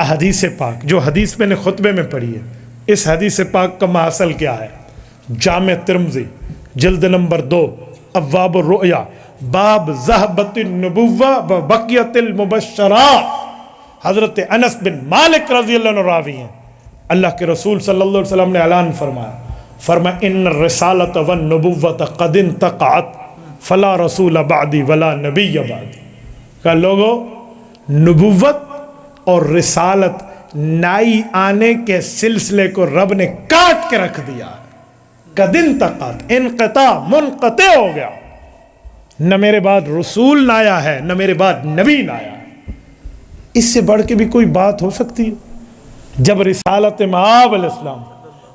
حدیث پاک جو حدیث میں نے خطبے میں پڑھی ہے، اس حدیث پاک کا ماصل کیا ہے؟ جامع ترمذی جلد نمبر 2 ابواب الرؤیا باب ذہبت النبوہ ببقیت المبشرات، حضرت انس بن مالک رضی اللہ عنہ راوی ہیں، اللہ کے رسول صلی اللہ علیہ وسلم نے اعلان فرمایا ان الرسالۃ والنبوۃ قد انتقعت فلا رسول بعدی ولا نبی بعدی، کہ لوگوں نبوت اور رسالت نائی آنے کے سلسلے کو رب نے کاٹ کے رکھ دیا، قد انتقعت، انقطاع، منقطع ہو گیا، نہ میرے بعد رسول نہ آیا ہے، نہ میرے بعد نبی نہ آیا ہے۔ اس سے بڑھ کے بھی کوئی بات ہو سکتی ہے؟ جب رسالت مآب علیہ السلام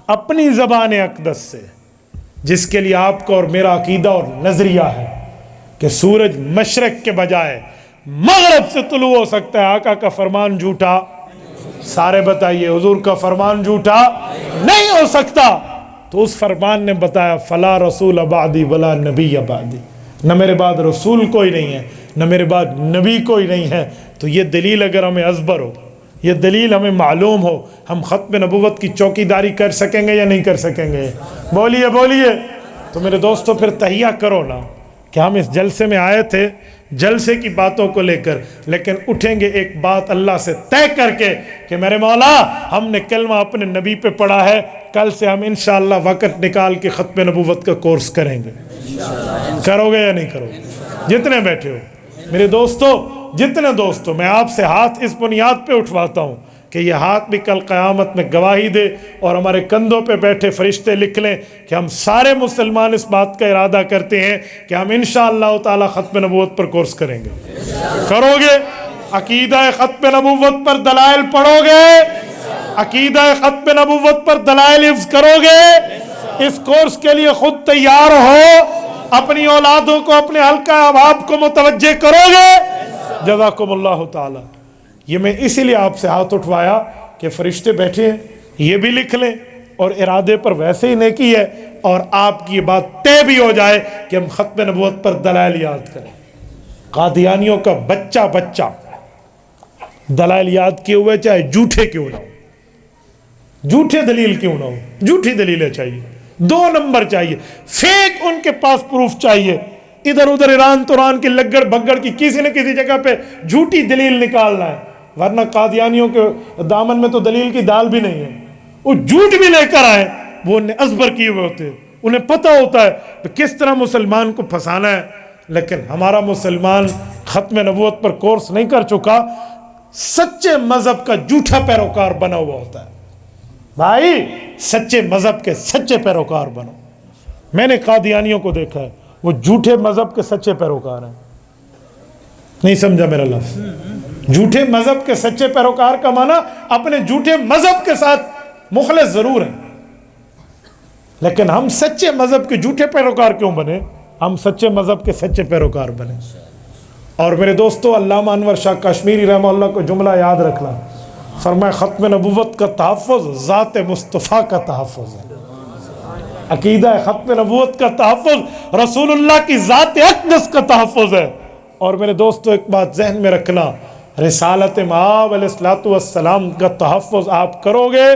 اپنی زبان اقدس سے، جس کے لیے آپ کا اور میرا عقیدہ اور نظریہ ہے کہ سورج مشرق کے بجائے مغرب سے طلوع ہو سکتا ہے، آقا کا فرمان جھوٹا؟ سارے بتائیے، حضور کا فرمان جھوٹا نہیں ہو سکتا۔ تو اس فرمان نے بتایا فلا رسول بعدی ولا نبی بعدی، نہ میرے بعد رسول کوئی نہیں ہے، نہ میرے بعد نبی کوئی نہیں ہے۔ تو یہ دلیل اگر ہمیں ازبر ہو، یہ دلیل ہمیں معلوم ہو، ہم ختم نبوت کی چوکی داری کر سکیں گے یا نہیں کر سکیں گے؟ بولیے بولیے۔ تو میرے دوستو پھر تہیہ کرو نا کہ ہم اس جلسے میں آئے تھے جلسے کی باتوں کو لے کر، لیکن اٹھیں گے ایک بات اللہ سے طے کر کے کہ میرے مولا ہم نے کلمہ اپنے نبی پہ پڑھا ہے، کل سے ہم انشاءاللہ وقت نکال کے ختم نبوت کا کورس کریں گے۔ کرو گے یا نہیں کرو گے؟ جتنے بیٹھے ہو میرے دوستو، جتنے دوستو، میں آپ سے ہاتھ اس بنیاد پہ اٹھواتا ہوں کہ یہ ہاتھ بھی کل قیامت میں گواہی دے اور ہمارے کندھوں پہ بیٹھے فرشتے لکھ لیں کہ ہم سارے مسلمان اس بات کا ارادہ کرتے ہیں کہ ہم انشاءاللہ تعالی ختم نبوت پر کورس کریں گے۔ کرو گے؟ عقیدہ ختم نبوت پر دلائل پڑھو گے؟ عقیدہ ختم نبوت پر دلائل حفظ کرو گے؟ اس کورس کے لیے خود تیار ہو، اپنی اولادوں کو، اپنے حلقہ احباب کو متوجہ کرو گے؟ جزاکم اللہ تعالی۔ یہ میں اسی لیے آپ سے ہاتھ اٹھوایا کہ فرشتے بیٹھے ہیں، یہ بھی لکھ لیں اور ارادے پر ویسے ہی نیکی ہے، اور آپ کی یہ بات طے بھی ہو جائے کہ ہم ختم نبوت پر دلائل یاد کریں۔ قادیانیوں کا بچہ بچہ دلائل یاد کیے ہوئے، چاہے جھوٹے کیوں نہ ہو، جھوٹے دلیل کیوں نہ ہو، جھوٹی دلیلیں چاہیے، 2 نمبر چاہیے، فیک ان کے پاس پروف چاہیے، ادھر ادھر ایران توران کی لگڑ بگڑ کی کسی نہ کسی جگہ پہ جھوٹی دلیل نکالنا ہے، ورنہ قادیانیوں کے دامن میں تو دلیل کی دال بھی نہیں ہے، وہ جھوٹ بھی لے کر آئے، وہ انہیں ازبر کیے ہوئے ہوتے ہیں، انہیں پتہ ہوتا ہے کہ کس طرح مسلمان کو پھنسانا ہے۔ لیکن ہمارا مسلمان ختم نبوت پر کورس نہیں کر چکا، سچے مذہب کا جھوٹا پیروکار بنا ہوا ہوتا ہے۔ بھائی سچے مذہب کے سچے پیروکار بنو۔ میں نے قادیانیوں کو دیکھا ہے، وہ جھوٹے مذہب کے سچے پیروکار ہیں۔ نہیں سمجھا میرا لفظ؟ جھوٹے مذہب کے سچے پیروکار کا معنی اپنے جھوٹے مذہب کے ساتھ مخلص ضرور ہیں، لیکن ہم سچے مذہب کے جھوٹے پیروکار کیوں بنے؟ ہم سچے مذہب کے سچے پیروکار بنے۔ اور میرے دوستو، علامہ انور شاہ کشمیری رحمہ اللہ کو جملہ یاد رکھنا، فرمایا ختم نبوت کا تحفظ ذات مصطفیٰ کا تحفظ ہے۔ عقیدہ ختم نبوت کا تحفظ رسول اللہ کی ذات اقدس کا تحفظ ہے۔ اور میرے دوستو ایک بات ذہن میں رکھنا، رسالت مآب علیہ الصلوۃ والسلام کا تحفظ آپ کرو گے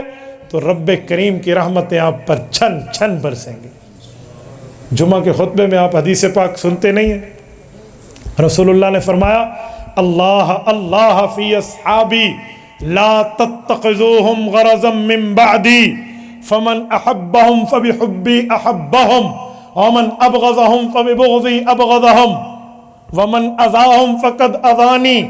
تو رب کریم کی رحمتیں آپ پر چھن چھن برسیں گے۔ جمعہ کے خطبے میں آپ حدیث پاک سنتے نہیں ہیں؟ رسول اللہ نے فرمایا اللہ اللہ فی اصحابی لا تتخذوہم غرضا من بعدی فمن احبہم فبحبی احبہم ومن ابغضہم فببغضی ابغضہم ومن اذاہم فقد اذانی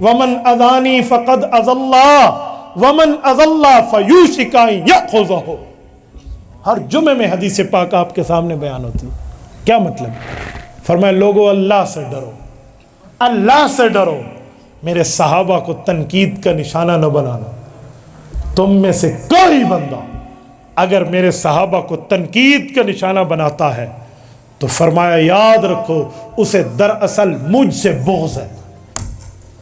ومن اذانی فقد اذى اللہ ومن اذى اللہ فیوشک ان یأخذہ۔ ہر جمعے میں حدیث پاک آپ کے سامنے بیان ہوتی ہے۔ کیا مطلب؟ فرمایا لوگو اللہ سے ڈرو، اللہ سے ڈرو، میرے صحابہ کو تنقید کا نشانہ نہ بنانا۔ تم میں سے کوئی بندہ اگر میرے صحابہ کو تنقید کا نشانہ بناتا ہے تو فرمایا یاد رکھو اسے دراصل مجھ سے بغض ہے۔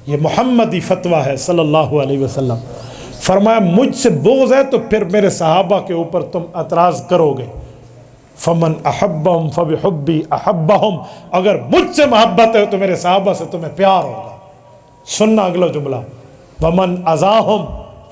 یہ محمدی فتویٰ ہے صلی اللہ علیہ وسلم۔ فرمایا مجھ سے بغض ہے تو پھر میرے صحابہ کے اوپر تم اعتراض کرو گے۔ فمن احبہم فبحبی احبہم، اگر مجھ سے محبت ہے تو میرے صحابہ سے تمہیں پیار ہوگا۔ سننا اگلا جملہ، ومن اذاہم